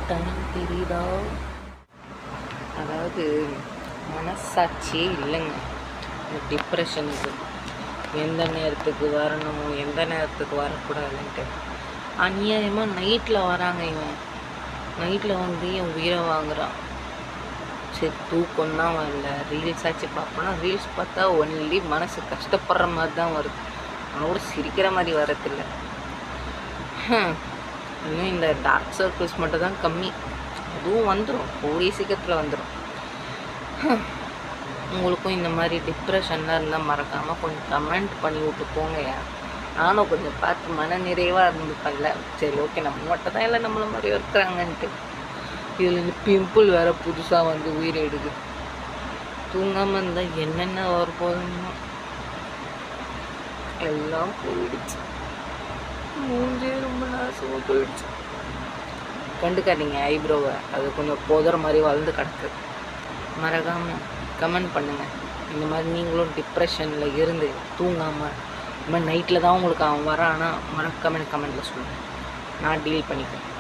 Time தெரியுதா? அதாவது மனசாட்சியே இல்லைங்க இந்த டிப்ரெஷனுக்கு. எந்த நேரத்துக்கு வரணும், எந்த நேரத்துக்கு வரக்கூடாதுன்ட்டு. அநியாயமாக நைட்டில் வராங்க. இவன் நைட்டில் வந்து என் உயிரை வாங்குறான். சரி தூக்கம் தான் வரல, ரீல்ஸ் ஆச்சு பார்ப்போன்னா ரீல்ஸ் பார்த்தா ஒன்லி மனசு கஷ்டப்படுற மாதிரி தான் வருது. அவனோட சிரிக்கிற மாதிரி வரதில்ல. இன்னும் இந்த டார்க் சர்க்கிள்ஸ் மட்டும் தான் கம்மி. அதுவும் வந்துடும், கூடிய சீக்கிரத்தில் வந்துடும். உங்களுக்கும் இந்த மாதிரி டிப்ரெஷன்லாம் இருந்தால் மறக்காமல் கொஞ்சம் கமெண்ட் பண்ணி விட்டு போங்கயா. நானும் கொஞ்சம் பார்த்து மன நிறைவாக இருந்துப்பேன்ல. சரி ஓகே, நம்ம மட்டும் தான் இல்லை நம்மளை மாதிரி இருக்கிறாங்கன்ட்டு. இதில் இந்த பிம்பிள் வேறு புதுசாக வந்து உயிரை எடுக்குது. தூங்காமல் இருந்தால் என்னென்ன வரப்போகுதுன்னா எல்லாம் போயிடுச்சு. மூஞ்சே ரொம்ப நாசமாக போயிடுச்சு. கண்டுக்காதீங்க ஐப்ரோவை, அது கொஞ்சம் போதுற மாதிரி வளர்ந்து கிடக்கு. மறக்காமல் கமெண்ட் பண்ணுங்கள். இந்த மாதிரி நீங்களும் டிப்ரெஷனில் இருந்து தூங்காமல் இந்த மாதிரி நைட்டில் தான் உங்களுக்கு அவன் வரானா மறக்காமல் கமெண்ட்டில் சொல்லுங்கள். நான் டீல் பண்ணிக்கிறேன்.